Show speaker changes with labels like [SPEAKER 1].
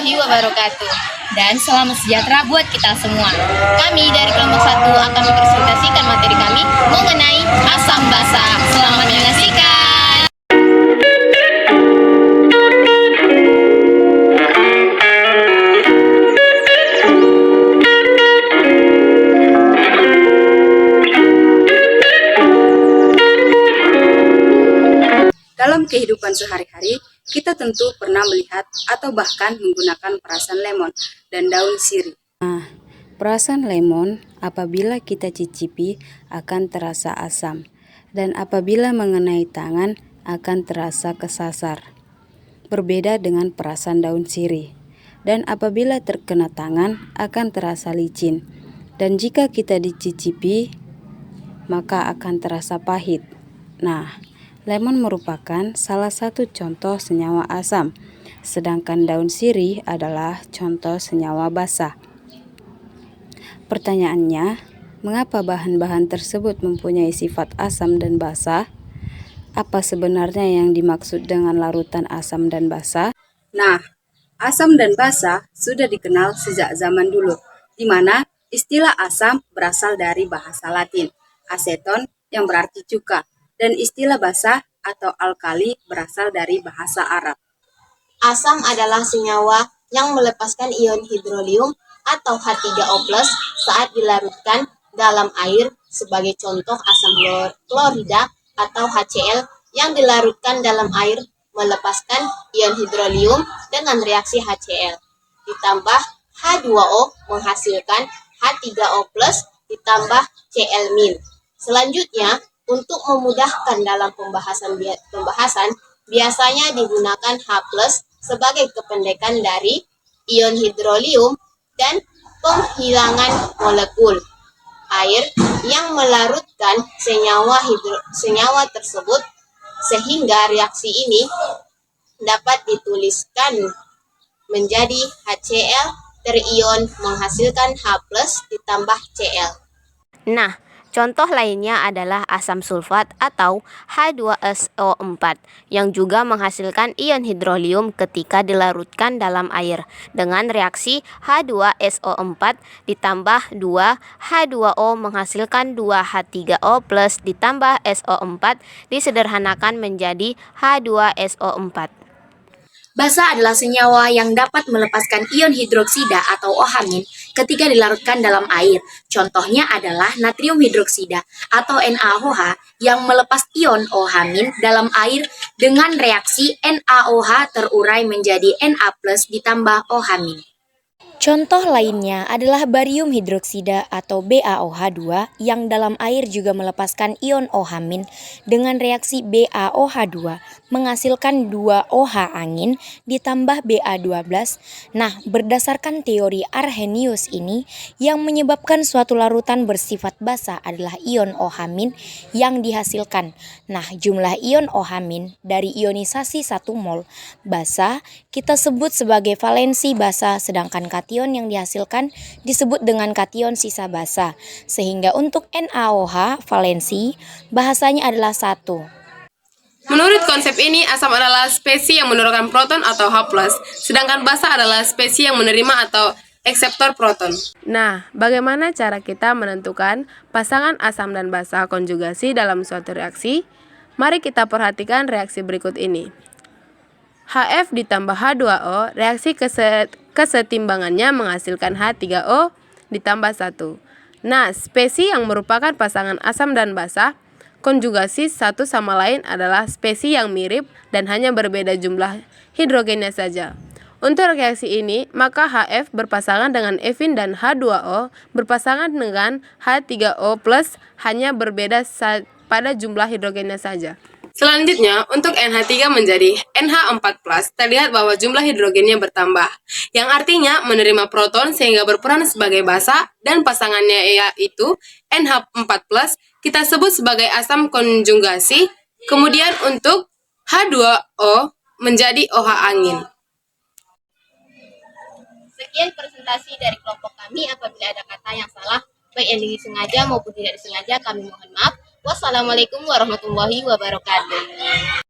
[SPEAKER 1] warahmatullahi wabarakatuh. Dan selamat sejahtera buat kita semua. Kami dari kelompok 1 akan mempresentasikan materi kami mengenai asam basa. Selamat menyaksikan.
[SPEAKER 2] Dalam kehidupan sehari-hari, kita tentu pernah melihat atau bahkan menggunakan perasan lemon dan daun sirih.
[SPEAKER 3] Perasan lemon apabila kita cicipi akan terasa asam, dan apabila mengenai tangan akan terasa kesasar. Berbeda dengan perasan daun sirih, dan apabila terkena tangan akan terasa licin, dan jika kita dicicipi maka akan terasa pahit. Nah, lemon merupakan salah satu contoh senyawa asam, sedangkan daun sirih adalah contoh senyawa basa. Pertanyaannya, mengapa bahan-bahan tersebut mempunyai sifat asam dan basa? Apa sebenarnya yang dimaksud dengan larutan asam dan basa?
[SPEAKER 2] Nah, asam dan basa sudah dikenal sejak zaman dulu, di mana istilah asam berasal dari bahasa Latin, aseton yang berarti cuka, dan istilah basa atau alkali berasal dari bahasa Arab.
[SPEAKER 1] Asam adalah senyawa yang melepaskan ion hidrolium atau H3O+ saat dilarutkan dalam air, sebagai contoh asam klorida atau HCl yang dilarutkan dalam air melepaskan ion hidrolium dengan reaksi HCl ditambah H2O menghasilkan H3O+ ditambah Cl-. Selanjutnya, untuk memudahkan dalam pembahasan biasanya digunakan H+ sebagai kependekan dari ion hidrolium dan penghilangan molekul air yang melarutkan senyawa tersebut, sehingga reaksi ini dapat dituliskan menjadi HCl terion menghasilkan H+ ditambah Cl. Nah, contoh lainnya adalah asam sulfat atau H2SO4 yang juga menghasilkan ion hidrolium ketika dilarutkan dalam air dengan reaksi H2SO4 ditambah 2H2O menghasilkan 2H3O+ ditambah SO4 disederhanakan menjadi H2SO4.
[SPEAKER 4] Basa adalah senyawa yang dapat melepaskan ion hidroksida atau OH- ketika dilarutkan dalam air. Contohnya adalah natrium hidroksida atau NaOH yang melepas ion OH- dalam air dengan reaksi NaOH terurai menjadi Na+ ditambah OH-.
[SPEAKER 5] Contoh lainnya adalah barium hidroksida atau BaOH2 yang dalam air juga melepaskan ion OH- dengan reaksi BaOH2 menghasilkan 2OH- ditambah Ba12. Nah, berdasarkan teori Arrhenius ini, yang menyebabkan suatu larutan bersifat basa adalah ion OH- yang dihasilkan. Nah, jumlah ion OH- dari ionisasi 1 mol basa kita sebut sebagai valensi basa, sedangkan kation yang dihasilkan disebut dengan kation sisa basa. Sehingga untuk NaOH valensi bahasanya adalah 1.
[SPEAKER 6] Menurut konsep ini, asam adalah spesies yang menurunkan proton atau H+, sedangkan basa adalah spesies yang menerima atau akseptor proton. Nah, bagaimana cara kita menentukan pasangan asam dan basa konjugasi dalam suatu reaksi? Mari kita perhatikan reaksi berikut ini. Hf ditambah H2O, reaksi kesetimbangannya menghasilkan H3O ditambah 1. Nah, spesies yang merupakan pasangan asam dan basa konjugasi satu sama lain adalah spesies yang mirip dan hanya berbeda jumlah hidrogennya saja. Untuk reaksi ini, maka Hf berpasangan dengan efin dan H2O berpasangan dengan H3O+, hanya berbeda pada jumlah hidrogennya saja. Selanjutnya, untuk NH3 menjadi NH4+, terlihat bahwa jumlah hidrogennya bertambah, yang artinya menerima proton sehingga berperan sebagai basa, dan pasangannya yaitu NH4+, kita sebut sebagai asam konjugasi. Kemudian untuk H2O menjadi OH angin.
[SPEAKER 1] Sekian presentasi dari kelompok kami. Apabila ada kata yang salah, baik yang disengaja maupun tidak disengaja, kami mohon maaf. Wassalamualaikum warahmatullahi wabarakatuh.